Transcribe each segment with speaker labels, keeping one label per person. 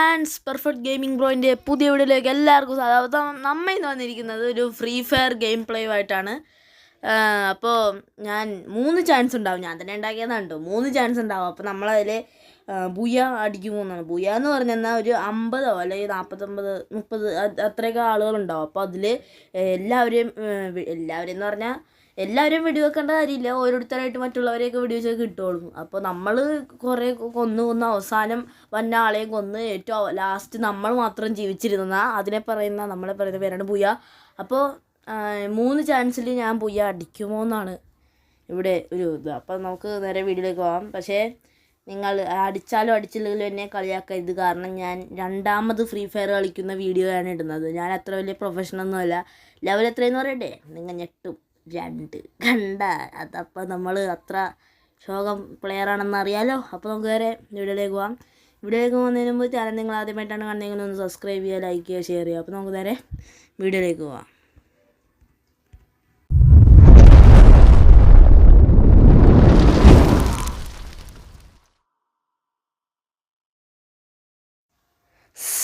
Speaker 1: ആൻഡ്സ് perfect gaming ബ്രോയിൻ്റെ പുതിയ വീഡിയോയിലേക്ക് എല്ലാവർക്കും സ്വാഗതം. നമ്മൾ ഇന്ന് വന്നിരിക്കുന്നത് ഒരു ഫ്രീ ഫയർ ഗെയിം പ്ലേയുമായിട്ടാണ്. അപ്പോൾ ഞാൻ 3 ചാൻസ് ഉണ്ടാവും. ഞാൻ തന്നെ ഉണ്ടാക്കിയതാണ് കേട്ടോ. 3 ചാൻസ് ഉണ്ടാവും. അപ്പോൾ നമ്മളതിൽ ബുയ അടിക്കുമെന്നാണ്. ബുയ എന്ന് പറഞ്ഞാൽ ഒരു 50 അല്ലെങ്കിൽ 49 30 അത്രയൊക്കെ ആളുകളുണ്ടാവും. അപ്പോൾ അതിൽ എല്ലാവരെയും എന്ന് പറഞ്ഞാൽ എല്ലാവരും വെടിവെക്കേണ്ട കാര്യമില്ല. ഓരോരുത്തരായിട്ട് മറ്റുള്ളവരെയൊക്കെ വെടിവെച്ചൊക്കെ കിട്ടുള്ളൂ. അപ്പോൾ നമ്മൾ കുറേ കൊന്ന് അവസാനം വന്ന ആളെയും കൊന്ന് ഏറ്റവും ലാസ്റ്റ് നമ്മൾ മാത്രം ജീവിച്ചിരുന്ന നമ്മളെ പറയുന്ന പേരാണ് ബുയ. അപ്പോൾ 3 ചാൻസിൽ ഞാൻ ബുയ അടിക്കുമോ എന്നാണ് ഇവിടെ ഒരു ഇത്. അപ്പോൾ നമുക്ക് നേരെ വീഡിയോയിലേക്ക് പോകാം. പക്ഷേ നിങ്ങൾ അടിച്ചാലും അടിച്ചില്ലെങ്കിലും എന്നെ കളിയാക്കരുത്. കാരണം ഞാൻ രണ്ടാമത് ഫ്രീ ഫയർ കളിക്കുന്ന വീഡിയോ ആണ് ഇടുന്നത്. ഞാൻ അത്ര വലിയ പ്രൊഫഷണൊന്നുമല്ല. ലെവൽ എത്രയെന്ന് പറയട്ടെ, നിങ്ങൾ ഞെട്ടും. 2 കണ്ട അതപ്പോൾ നമ്മൾ അത്ര ശോകം പ്ലെയറാണെന്ന് അറിയാലോ. അപ്പോൾ നമുക്ക് വേറെ വീഡിയോയിലേക്ക് പോകാം. വീഡിയോയിലേക്ക് പോകുന്നതിന് മുമ്പ് ചാനൽ നിങ്ങൾ ആദ്യമായിട്ടാണ് കാണുന്നതെങ്കിൽ ഒന്ന് സബ്സ്ക്രൈബ് ചെയ്യുക, ലൈക്ക് ചെയ്യുക, ഷെയർ ചെയ്യുക. അപ്പോൾ നമുക്ക് നേരെ വീഡിയോയിലേക്ക് പോകാം.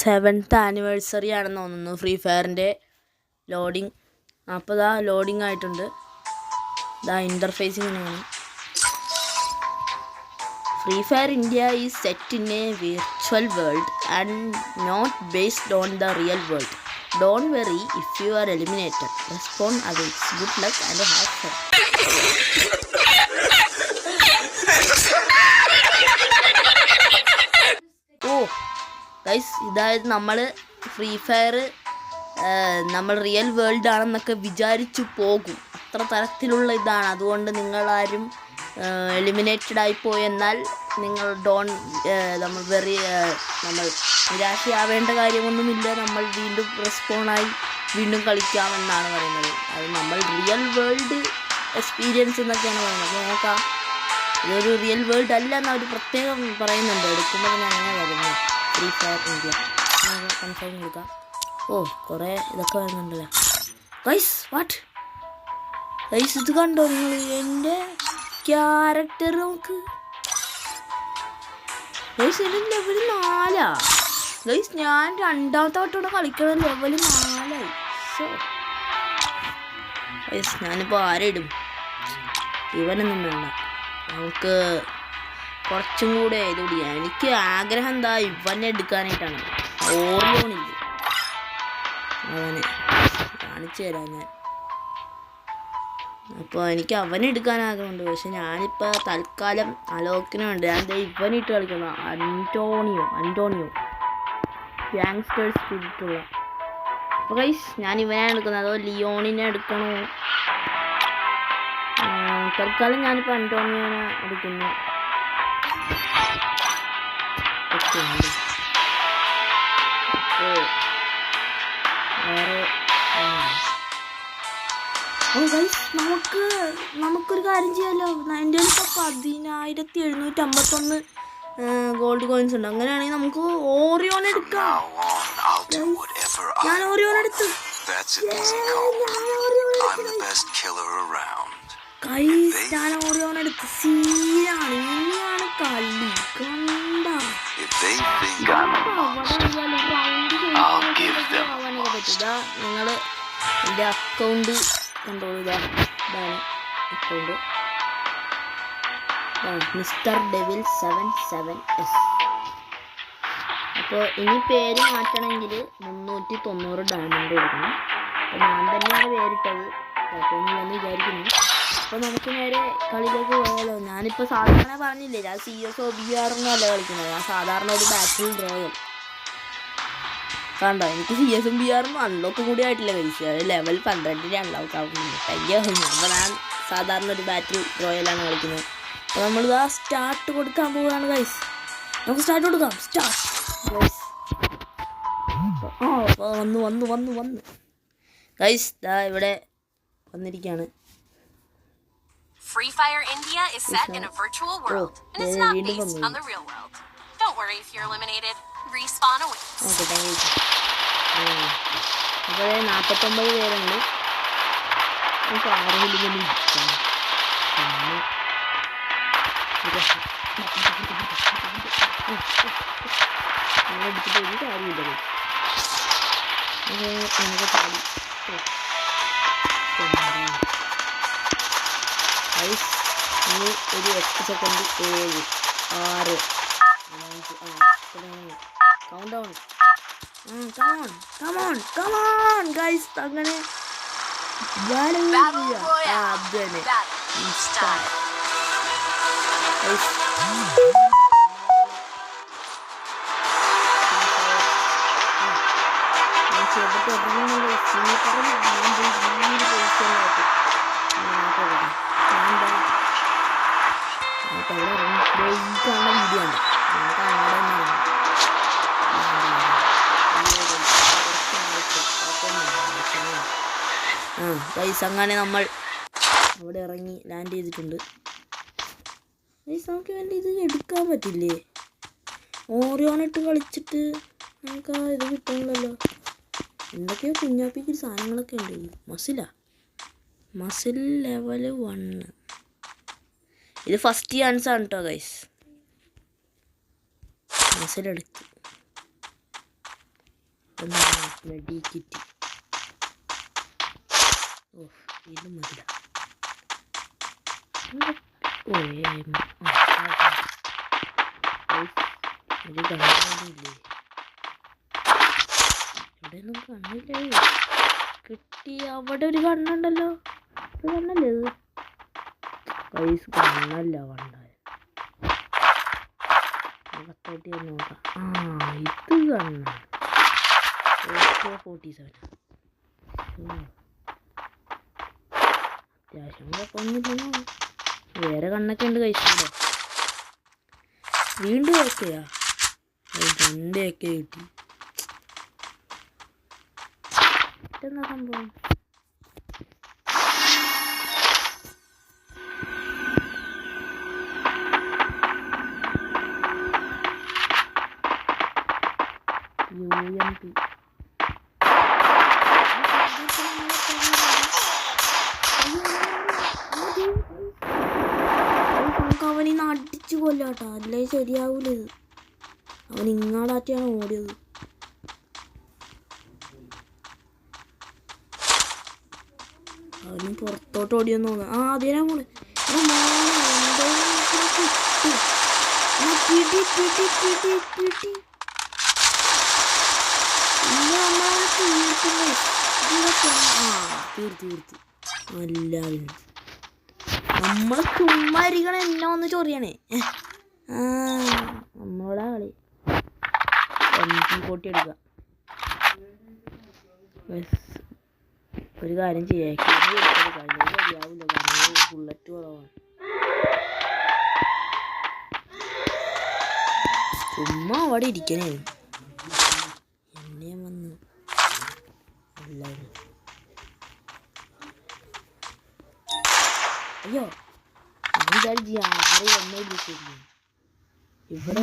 Speaker 1: സെവൻത്ത് ആനിവേഴ്സറി ആണെന്ന് തോന്നുന്നു ഫ്രീ ഫയറിൻ്റെ ലോഡിങ്. അപ്പോൾ ഇതാ ലോഡിങ് ആയിട്ടുണ്ട്. ഇതാ ഇൻ്റർഫേസിങ് ഇങ്ങനെയാണ്. Free Fire India is set in a virtual world and not based on the real world. Don't worry if you are eliminated. Respawn awaits. Good luck and have fun. Oh guys, ഇതായത് നമ്മൾ Free Fire നമ്മൾ real world ആണെന്നൊക്കെ വിചാരിച്ചു പോകും. അത്ര തരത്തിലുള്ള ഇതാണ്. അതുകൊണ്ട് നിങ്ങളാരും എലിമിനേറ്റഡ് ആയിപ്പോയി എന്നാൽ നിങ്ങൾ നമ്മൾ നിരാശയാവേണ്ട കാര്യമൊന്നുമില്ല. നമ്മൾ വീണ്ടും റെസ്പോണായി വീണ്ടും കളിക്കാമെന്നാണ് പറയുന്നത്. അത് നമ്മൾ റിയൽ വേൾഡ് എക്സ്പീരിയൻസ് എന്നൊക്കെയാണ് പറയുന്നത്. അപ്പോൾ നോക്കാം, ഇതൊരു റിയൽ വേൾഡ് അല്ല എന്നവർ പ്രത്യേകം പറയുന്നുണ്ട്. എടുക്കുമ്പോൾ ഞാൻ അങ്ങനെ വരുന്നു. ഫ്രീ ഫയർ ഇന്ത്യ കൺഫേം കൊടുക്കാം. ഓ കുറേ ഇതൊക്കെ വരുന്നുണ്ടല്ലോ ഗൈസ്. ഗൈസ് ഇത് കണ്ടോ നിങ്ങൾ? എൻ്റെ ക്യാരക്ടർ നോക്ക് ഗൈസ്. എൻ്റെ ലെവൽ 4 ഗൈസ്. ഞാൻ രണ്ടാമത്തെ വട്ടോടെ കളിക്കണ ലെവൽ 4. ഗൈസ് ഞാനിപ്പോൾ ആരിടും? ഇവനൊന്നും വേണ്ട, നമുക്ക് കുറച്ചും കൂടെ ഇതുകൂടി. എനിക്ക് ആഗ്രഹം എന്താ ഇവനെ എടുക്കാനായിട്ടാണ്. ഓറിയോണില്ല, അവനെ കാണിച്ചു തരാം ഞാൻ. അപ്പോൾ എനിക്ക് അവനെ എടുക്കാൻ ആഗ്രഹമുണ്ട്. പക്ഷെ ഞാനിപ്പോൾ തൽക്കാലം അലോക്കിനുണ്ട്. ഞാൻ ഇവനിട്ട് കളിക്കുന്ന അന്റോണിയോ ഗ്യാങ്സ്റ്റേഴ്സ് സ്പിരിറ്റുള്ള. അപ്പോൾ ഗൈസ് ഞാൻ ഇവനാണ് എടുക്കുന്നത്. അതോ ലിയോണിനെ എടുക്കണോ? തൽക്കാലം ഞാനിപ്പോൾ അന്റോണിയോനെ എടുക്കുന്നു. നമുക്കൊരു കാര്യം ചെയ്യാമല്ലോ. എൻ്റെ ഇപ്പോൾ 10,751 ഗോൾഡ് കോയിൻസ് ഉണ്ട്. അങ്ങനെയാണെങ്കിൽ നമുക്ക് ഓറിയോൺ എടുക്കാം. ഞാൻ ഓറിയോൺ എടുത്തു. ഞാൻ ഓറിയോൺ എടുത്ത് സീനാണ്. ഇനിയാണ് കളി. കണ്ട ആവാനൊക്കെ പറ്റില്ല. നിങ്ങൾ എൻ്റെ അക്കൗണ്ട് കണ്ടോളൂ. ഇതാണ് അക്കൗണ്ട്. Mister devil 77S. അപ്പോൾ ഇനി പേര് മാറ്റണമെങ്കിൽ 390 ഡയമണ്ട് കൊടുക്കണം. അപ്പോൾ ഞാൻ തന്നെയാണ് പേരിട്ടത്. കുഴപ്പമൊന്നുമില്ലെന്ന് വിചാരിക്കുന്നു. അപ്പോൾ നമുക്ക് നേരെ കളിയിലേക്ക് പോയാലോ. ഞാനിപ്പോൾ സാധാരണ പറഞ്ഞില്ലേ, ഞാൻ CSO BR എന്നല്ല കളിക്കുന്നത്. ഞാൻ സാധാരണ ഒരു ബാറ്റിൽ റോയൽ കണ്ടോ. എനിക്ക് CS BR അൺലോക്കും കൂടി ആയിട്ടില്ല. കഴിച്ചു ലെവൽ 12 അൺലോക്ക് ആവുന്നുണ്ട്. അപ്പോൾ ഞാൻ സാധാരണ ഒരു ബാറ്റിൽ റോയലാണ് കളിക്കുന്നത്. അപ്പോൾ നമ്മളിതാ സ്റ്റാർട്ട് കൊടുക്കാൻ പോവുകയാണ് ഗൈസ്. നമുക്ക് സ്റ്റാർട്ട് കൊടുക്കാം. Start guys. വന്നു ഗൈസ്. ദാ ഇവിടെ വന്നിരിക്കുകയാണ്.
Speaker 2: Free Fire India is set in a virtual world and it's not based on the real world. Don't worry if you're eliminated. Respawn awaits.
Speaker 1: Okay, thank you. അപ്പോൾ 49 പേരുണ്ട്. നമുക്ക് 6 million അങ്ങനെ എടുത്തിട്ട് ഒരു കാര്യമില്ല. നമുക്ക് ചാടി ഇനി ഒരു 8 second 7 6 5 count down. Come on, guys. അങ്ങനെ ഗൈസ് അങ്ങനെ നമ്മൾ അവിടെ ഇറങ്ങി ലാൻഡ് ചെയ്തിട്ടുണ്ട്. ഗൈസ് നമുക്ക് വേണ്ടി ഇത് എടുക്കാൻ പറ്റില്ലേ? ഓറിയോണിട്ട് കളിച്ചിട്ട് നമുക്ക് ആ ഇത് കിട്ടണമല്ലോ. എന്തൊക്കെയോ കുഞ്ഞാപ്പിക്ക് സാധനങ്ങളൊക്കെ ഉണ്ട്. Muscle level 1. ഇത് ഫസ്റ്റ് ചാൻസ് ആണ് കേട്ടോ ഗൈസ്. മസിലെടുത്ത് മെഡി കിറ്റ്. ഇത് മതില. ഒരു കണ്ണില്ലേ? ഇവിടെ ഒന്നും കണ്ണില്ലേ? കിട്ടി. അവിടെ ഒരു കണ്ണുണ്ടല്ലോ. ഇത് കണ്ണല്ലേ? ഇത് പൈസ കണ്ണല്ല കണ്ടാൽ അകത്തോട്ട് നോക്കാം. ഇത് കണ്ണാണ്. 47. അത്യാവശ്യം കുഴപ്പമൊന്നുമില്ലെന്നോ. വേറെ കണ്ണൊക്കെ ഉണ്ട് കഴിച്ചില്ല. വീണ്ടും ഒക്കെയാ 2 ഒക്കെ കിട്ടി. എന്താ സംഭവം? UMP അവനിന്ന് അടിച്ചു കൊല്ലാട്ടോ. അല്ലേ ശരിയാവൂല. ഇത് അവൻ ഇങ്ങാടാറ്റിയാണ് ഓടിയത്. അവന് പുറത്തോട്ട് ഓടിയെന്ന് തോന്നുന്നു. അതിനാ പോണ്. തീർത്ത് എല്ലാവരും നമ്മളെ ചുമ്മാ ഇരിക്കണ എന്നെ വന്ന് ചൊറിയണേ. നമ്മളോടാ കളി. MP40 എടുക്കുക. ഒരു കാര്യം ചെയ്യാം. ശരിയാവില്ല. കാരണം ബുള്ളറ്റ് കുറവാണ്. ചുമ്മാ അവിടെ ഇരിക്കണേ. എന്നെ വന്ന് എല്ലാവരും അയ്യോ വിചാരിച്ചു ആരെയും ഒന്നേ വിളിച്ചില്ല. ഇവിടെ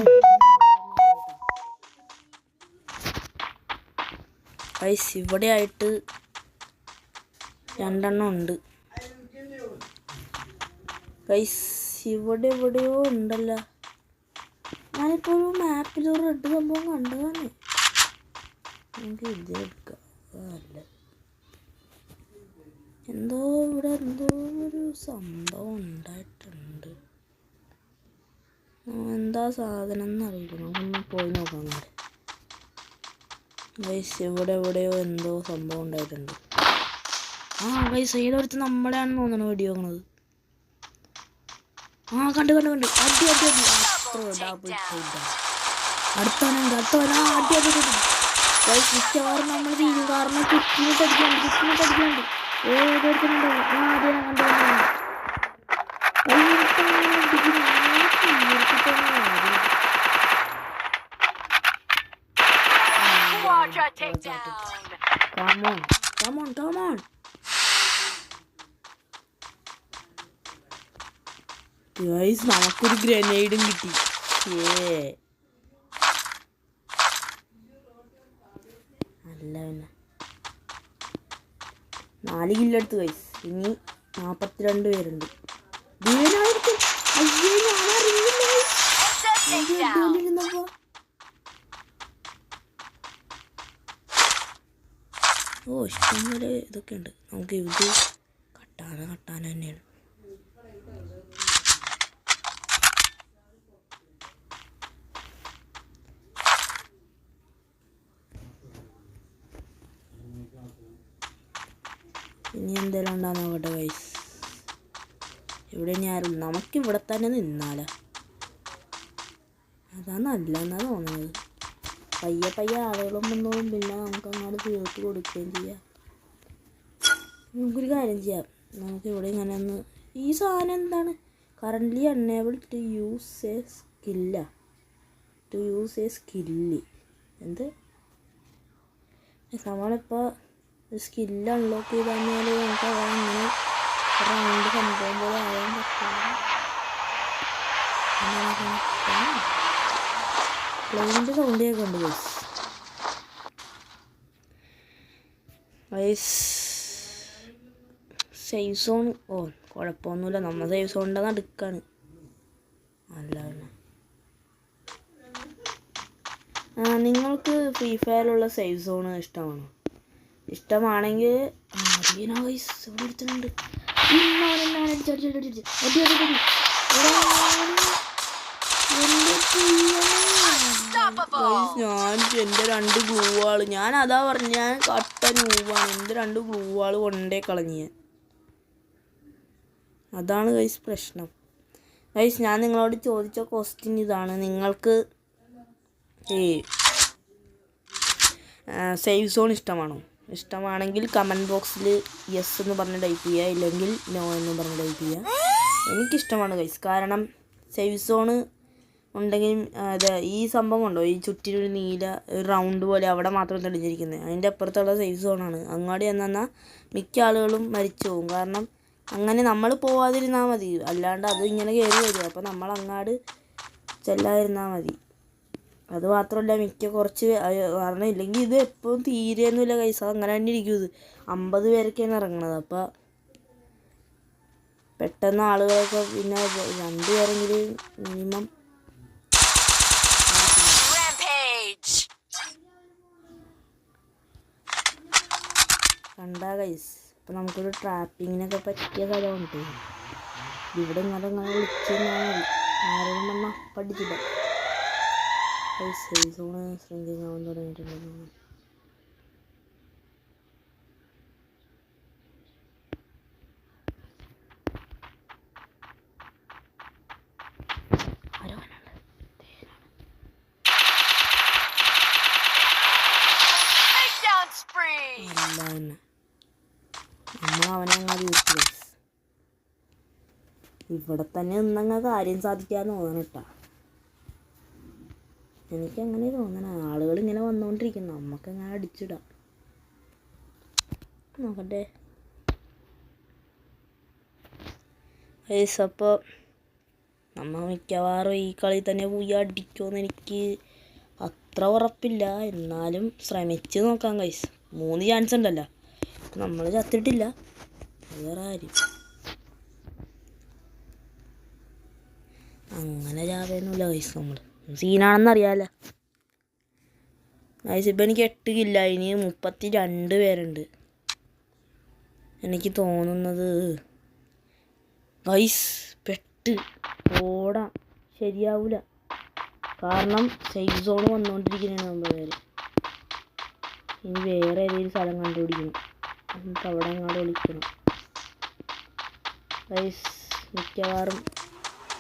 Speaker 1: ഗൈസ് ഇവിടെ ആയിട്ട് 2 എണ്ണം ഉണ്ട്. ഗൈസ് ഇവിടെ എവിടെയോ ഉണ്ടല്ലോ. ഞാനിപ്പോൾ ഒരു മാപ്പിൽ ഒരു റെഡ് സംഭവം കണ്ടതാണ്. നമുക്ക് ഇതെടുക്കാം. അല്ല എന്തോ ഇവിടെ എന്തോ ഒരു സംഭവം ഉണ്ടായിട്ടുണ്ട്. എന്താ സാധനം എന്നറിയില്ല. നമുക്കൊന്ന് പോയി നോക്കാം. ഗൈസ് ഇവിടെ എവിടെയോ എന്തോ സംഭവം ഉണ്ടായിട്ടുണ്ട്. ഗൈസ് സൈഡെടുത്ത് നമ്മളെയാണെന്ന് തോന്നണം വെടി നോക്കണത്. കണ്ടു അടി അടുത്തവനാ അടി ഗൈസ് മിക്കവാറും നമ്മൾ തീരും. കാരണം ചുറ്റിനിട്ടടിക്കാണ്ട് ഏതൊരുത്തനുണ്ടോ. അതേ ഞാൻ Come on. Guys, നമുക്കൊരു ഗ്രനേഡും കിട്ടി. അല്ല പിന്നെ 4 കില്ലെടുത്ത് ഗൈസ്. ഇനി 42 പേരുണ്ട്. ഓ ഇഷ്ടംപോലെ ഇതൊക്കെ ഉണ്ട്. നമുക്ക് ഇത് കട്ടാന തന്നെയാണ്. ഇനി എന്തെങ്കിലും ഉണ്ടാകുന്ന നോക്കട്ടെ ഗൈസ്. ഇവിടെ ഇനി ആരും നമുക്കിവിടെ തന്നെ നിന്നാലോ, അതാ നല്ലതെന്നാ തോന്നുന്നത്. പയ്യെ ആളുകളും വന്നോളും, പിന്നെ നമുക്ക് അങ്ങോട്ട് തീർത്ത് കൊടുക്കുകയും ചെയ്യാം. നമുക്കൊരു കാര്യം ചെയ്യാം, നമുക്ക് ഇവിടെ ഇങ്ങനെ ഒന്ന് ഈ സാധനം എന്താണ് currently unable to use a skill എന്ത് നമ്മളിപ്പോൾ സ്കില്ല് അൺലോക്ക് ചെയ്ത് കഴിഞ്ഞാൽ നമുക്ക് അങ്ങനെ റൗണ്ട് സംഭവം പോലെ ആവാൻ പറ്റില്ല. പ്ലെയിനിൻ്റെ സൗണ്ട് കേൾക്കുന്നുണ്ട് ഗൈസ്. സേഫ് സോൺ ഓ കുഴപ്പമൊന്നുമില്ല, നമ്മൾ സേഫ് സോണിൻ്റെ നടുക്കാണ്. അല്ല നിങ്ങൾക്ക് ഫ്രീ ഫയറിലുള്ള സേഫ് സോൺ ഇഷ്ടമാണോ? ഇഷ്ടമാണെങ്കിൽ ഗൈസ് ഇവിടെ എടുത്തിട്ടുണ്ട്. ഞാൻ എൻ്റെ 2 ഗ്ലൂവാള് ഞാൻ അതാ പറഞ്ഞ ഞാൻ കട്ട ന്യൂവാണ്. എൻ്റെ 2 ഗ്ലൂവാള് കൊണ്ടേ കളഞ്ഞ. അതാണ് ഗൈസ് പ്രശ്നം. ഗൈസ് ഞാൻ നിങ്ങളോട് ചോദിച്ച ക്വസ്റ്റ്യൻ ഇതാണ്, നിങ്ങൾക്ക് ഈ സേഫ് സോൺ ഇഷ്ടമാണോ? ഇഷ്ടമാണെങ്കിൽ കമൻറ്റ് ബോക്സിൽ യെസ് എന്ന് പറഞ്ഞ് ടൈപ്പ് ചെയ്യുക, ഇല്ലെങ്കിൽ നോ എന്ന് പറഞ്ഞ് ടൈപ്പ് ചെയ്യുക. എനിക്കിഷ്ടമാണ് ഗൈസ്, കാരണം സേഫ് സോണ് ഉണ്ടെങ്കിൽ അത് ഈ സംഭവം ഉണ്ടോ, ഈ ചുറ്റിനൊരു നീല റൗണ്ട് പോലെ അവിടെ മാത്രം തെളിഞ്ഞിരിക്കുന്നത്, അതിൻ്റെ അപ്പുറത്തുള്ള സേഫ് സോണാണ്. അങ്ങോട്ട് ചെന്നാൽ മിക്ക ആളുകളും മരിച്ചു പോകും. കാരണം അങ്ങനെ നമ്മൾ പോവാതിരുന്നാൽ മതി, അല്ലാണ്ട് അത് ഇങ്ങനെ കയറി വരും. അപ്പോൾ നമ്മൾ അങ്ങോട്ട് ചെല്ലാതിരുന്നാൽ മതി. അത് മാത്രമല്ല കുറച്ച് കാരണം ഇല്ലെങ്കിൽ ഇത് എപ്പോഴും തീരെയൊന്നുമില്ല കൈസ, അങ്ങനെ തന്നെ ഇരിക്കും. ഇത് 50 പേരൊക്കെയാണ് ഇറങ്ങുന്നത്. അപ്പോൾ പെട്ടെന്ന് ആളുകളൊക്കെ പിന്നെ 2 പേരെങ്കിലും മിനിമം കണ്ടാ കൈസ്. ഇപ്പം നമുക്കൊരു ട്രാപ്പിങ്ങിനൊക്കെ പറ്റിയ സ്ഥലമുണ്ട്. ഇവിടെ ഇങ്ങനെ വിളിച്ച് ആരെയും വന്നാൽ പഠിച്ചില്ല. സേഫ് സോണ് ശ്രിങ്കിങ് ആവാൻ തുടങ്ങിയിട്ടുണ്ടെന്ന്. നമ്മളവനെ അങ്ങ് യൂസ് ഇവിടെ തന്നെ നിന്നങ്ങ് കാര്യം സാധിക്കാന്ന് തോന്നണം കേട്ടോ. എനിക്കങ്ങനെ തോന്നണം. ആളുകൾ ഇങ്ങനെ വന്നുകൊണ്ടിരിക്കുന്നു, നമുക്കങ്ങനെ അടിച്ചിടാം. നോക്കട്ടെ ഗൈസ്. അപ്പോൾ നമ്മൾ മിക്കവാറും ഈ കളി തന്നെ പോയി അടിക്കുമെന്ന് എനിക്ക് അത്ര ഉറപ്പില്ല, എന്നാലും ശ്രമിച്ച് നോക്കാം ഗൈസ്. 3 ചാൻസ് ഉണ്ടല്ലോ, നമ്മൾ ചത്തിട്ടില്ല, വേറെ കാര്യം. അങ്ങനെ ചാവേന്നുമില്ല ഗൈസ്, നമ്മൾ സീനാണെന്നറിയാമല്ലോ ഗൈസ്. ഇപ്പം എനിക്ക് 8 കില്ല, ഇനി 32 പേരുണ്ട്. എനിക്ക് തോന്നുന്നത് ഗൈസ് പെട്ട് ഓടാം ശരിയാവില്ല, കാരണം സേഫ് സോൺ വന്നുകൊണ്ടിരിക്കുന്നതാണ് 9 പേര്. ഇനി വേറെ ഏതെങ്കിലും സ്ഥലം കണ്ടുപിടിക്കണം, നമുക്ക് അവിടെ അങ്ങോട്ട് വിളിക്കണം ഗൈസ്. മിക്കവാറും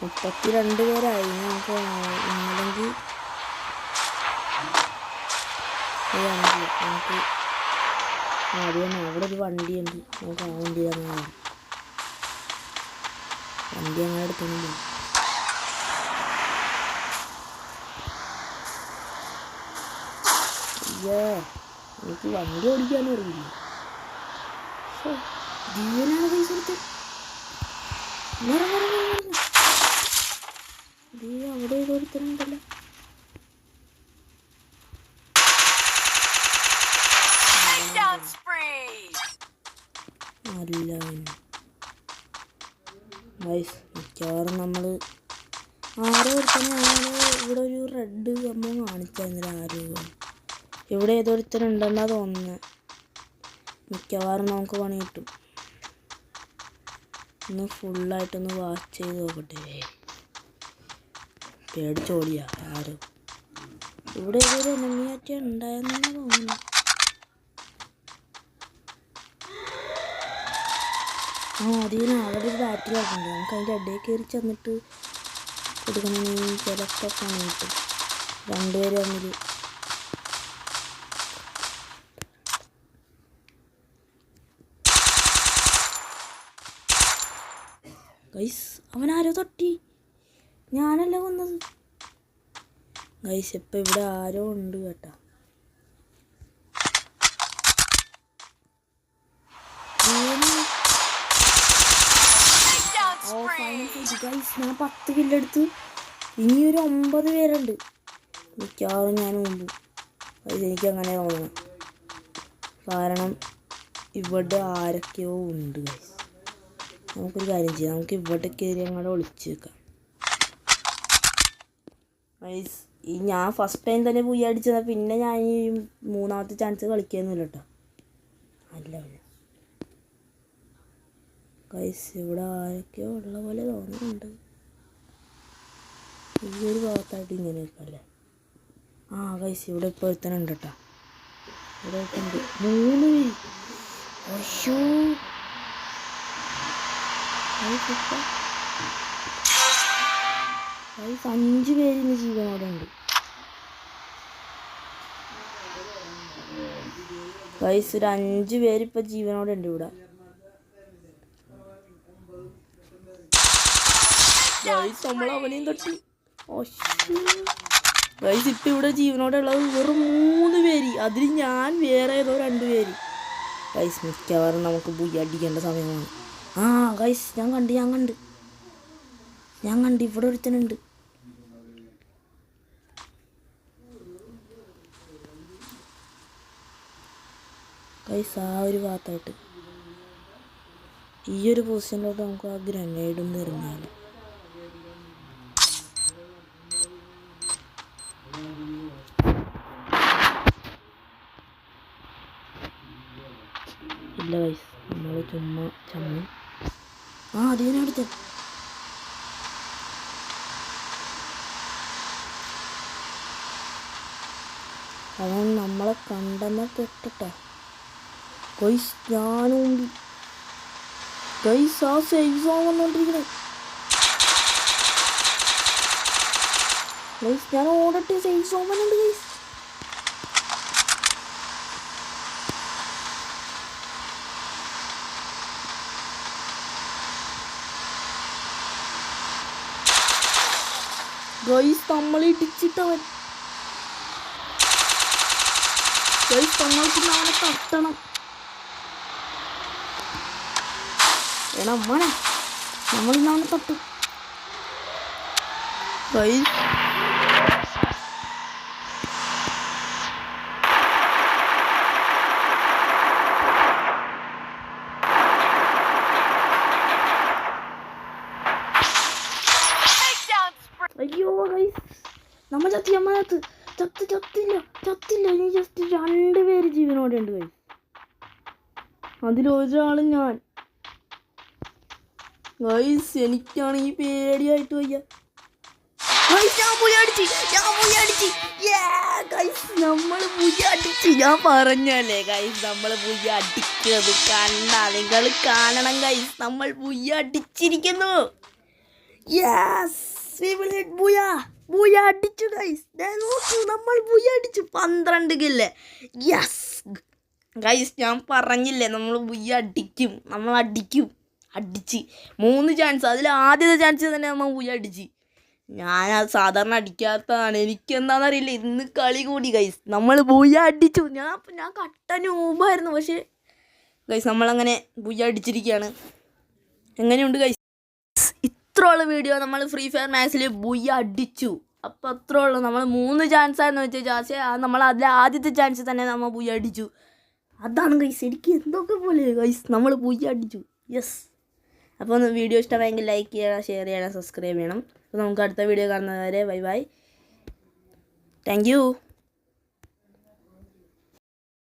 Speaker 1: 32 പേരായി. നമുക്ക് ഇല്ലെങ്കിൽ നമുക്ക് ആദ്യം അവിടെ ഒരു വണ്ടിയുണ്ട്, നമുക്ക് ആ വണ്ടി തന്നെ വണ്ടി അങ്ങനെ എടുക്കുന്നില്ല. അയ്യോ എനിക്ക് വണ്ടി ഓടിക്കാനും അറിയില്ല. ജീവനാണ് പൈസ കൊടുത്ത് അവിടെ കൊടുത്തിട്ടുണ്ടല്ലോ. അല്ല മിക്കവാറും നമ്മൾ ആരോ ഒരുത്തനാണ് ഇവിടെ ഒരു റെഡ് സംഭവം കാണിച്ചാൽ ആരോ ഇവിടെ ഏതൊരുത്തനുണ്ടെന്നാ തോന്നുന്നത്. മിക്കവാറും നമുക്ക് പണി കിട്ടും. ഒന്ന് ഫുള്ളായിട്ടൊന്ന് വാച്ച് ചെയ്ത് നോക്കട്ടെ. പേടിച്ചോടിയാ ആരോ ഇവിടെ ഏതൊരു എനമിയാറ്റ ഉണ്ടായെന്നാണ് തോന്നുന്നു. അതിന് അവിടെ ഒരു ബാറ്ററി ആക്കുന്നുണ്ട്. നമുക്ക് അതിൻ്റെ ഇടയിൽ കയറി ചെന്നിട്ട് കൊടുക്കണമെങ്കിൽ ചിലപ്പോൾ പണി കിട്ടും. രണ്ടുപേരും തമ്മിൽ ഗൈസ് അവനാരോ തട്ടി, ഞാനല്ല കൊന്നത് ഗൈസ്. ഇപ്പം ഇവിടെ ആരോ ഉണ്ട് കേട്ടാ. ഗൈസ് ഞാൻ 10 കില്ലെടുത്ത്, ഇനി ഒരു 9 പേരുണ്ട്. മിക്കവാറും ഞാൻ മുമ്പ് ഗൈസ് എനിക്ക് അങ്ങനെ തോന്നുന്നു. കാരണം ഇവിടെ ആരൊക്കെയോ ഉണ്ട് ഗൈസ്. നമുക്കൊരു കാര്യം ചെയ്യാം, നമുക്ക് ഇവിടെ കയറി അങ്ങോട്ട് ഒളിച്ച് വെക്കാം ഗൈസ്. ഞാൻ ഫസ്റ്റ് ടൈം തന്നെ പോയി അടിച്ചതാ. പിന്നെ ഞാൻ ഈ 3ാമത്തെ ചാൻസ് കളിക്കുന്നില്ല കേട്ടോ. അല്ല ഗൈസ് ഇവിടെ ആരൊക്കെയോ ഉള്ള പോലെ തോന്നുന്നുണ്ട്. ഈ ഒരു ഭാഗത്തായിട്ട് ഇങ്ങനെയൊക്കെ അല്ലേ. ഗൈസ് ഇവിടെ ഇപ്പോൾ ഒരുത്തനുണ്ട് കേട്ടോ. ഇവിടെ ഉണ്ട് 3 പേര്. അയ്യോ ഗൈസ് 5 പേരിന് ജീവനോടെ ഉണ്ട് ഗൈസ്. ഒരു 5 പേര് ഇപ്പം ജീവനോടെ ഉണ്ട് ഇവിടെ ഗൈസ്. നമ്മൾ അവനെയും തട്ടി. ഗൈസ് ഇപ്പം ഇവിടെ ജീവനോടെ ഉള്ളത് വെറും 3 പേര്. അതിൽ ഞാൻ വേറെ ഏതോ 2 പേര് ഗൈസ്. മിക്കവാറും നമുക്ക് പോയി അടിക്കേണ്ട സമയമാണ്. ഗൈസ് ഞാൻ കണ്ട് ഇവിടെ ഒരുത്തനുണ്ട് ഗൈസ്. ഒരു ഭാഗത്തായിട്ട് ഈ ഒരു പൊസിഷനിലോട്ട് നമുക്ക് ആ ഗ്രനേഡ് ഒന്ന് എറിഞ്ഞാൽ ഇല്ല ഗൈസ്. നമ്മൾ ചുമ്മാ ചമ്മി. അതിനടുത്ത് അവൻ നമ്മളെ കണ്ടെന്ന പെട്ടിട്ടാ ഗൈസ്. ഞാനും ഗൈസ് സേഫ് സോൺ വന്നോണ്ടിരിക്കണേ ഗൈസ്. ഞാൻ ഓടട്ടെ, സേഫ് സോൺ വന്നുണ്ട് ഗൈസ്. ഗൈസ് നമ്മളെ ഇടിച്ചിട്ടവൻ ഗൈസ്. നമ്മൾക്ക് അവനെ തട്ടണം. മോനെ നമ്മളിന്ന് അവനെ തട്ടും ഗൈസ്. അയ്യോ ഗൈസ് നമ്മൾ ചത്തില്ല. ഇനി ജസ്റ്റ് 2 പേര് ജീവനോടെ ഉണ്ട് ഗൈസ്. അതിലൊരാള് ഞാൻ ഗൈസ്. എനിക്കാണെങ്കിൽ പേടിയായിട്ട് വയ്യ ഗൈസ്. ഞാൻ പോയി അടിച്ച് നമ്മൾ പോയി അടിച്ച്. ഞാൻ പറഞ്ഞല്ലേ ഗൈസ്, നമ്മൾ പോയി അടിക്കുന്നത് കണ്ടാ നിങ്ങൾ കാണണം ഗൈസ്. നമ്മൾ പോയി അടിച്ചിരിക്കുന്നു. അടിച്ചു ഗൈസ്. നോക്കൂ നമ്മൾ പോയി അടിച്ചു 12 കില്ല്. Yes guys. ഞാൻ പറഞ്ഞില്ലേ നമ്മൾ പോയി അടിക്കും. നമ്മൾ അടിച്ച് 3 ചാൻസ്. അതിൽ ആദ്യത്തെ ചാൻസ് തന്നെ നമ്മൾ പോയി അടിച്ച്. ഞാൻ സാധാരണ അടിക്കാത്തതാണ്, എനിക്കെന്താണെന്നറിയില്ല. ഇന്ന് കളി കൂടി ഗൈസ്. നമ്മൾ പോയി അടിച്ചു. ഞാൻ കട്ട നൂബായിരുന്നു. പക്ഷേ ഗൈസ് നമ്മളങ്ങനെ പോയി അടിച്ചിരിക്കുകയാണ്. എങ്ങനെയുണ്ട് ഗൈസ്? ഇത്രയുള്ള വീഡിയോ. നമ്മൾ ഫ്രീ ഫയർ മാക്സിൽ പോയി അടിച്ചു. അപ്പോൾ അത്രേ ഉള്ളൂ. നമ്മൾ 3 ചാൻസായിരുന്നു വെച്ചാൽ പക്ഷേ നമ്മൾ അതിൽ ആദ്യത്തെ ചാൻസ് തന്നെ നമ്മൾ പോയി അടിച്ചു. അതാണ് ഗൈസ്. എനിക്ക് എന്തൊക്കെ പോലെ ഗൈസ് നമ്മൾ പോയി അടിച്ചു. യെസ്. അപ്പോൾ വീഡിയോ ഇഷ്ടമായെങ്കിൽ ലൈക്ക് ചെയ്യണം, ഷെയർ ചെയ്യണം, സബ്സ്ക്രൈബ് ചെയ്യണം. അപ്പോൾ നമുക്ക് അടുത്ത വീഡിയോ കാണുന്നവരെ ബൈ. Thank you.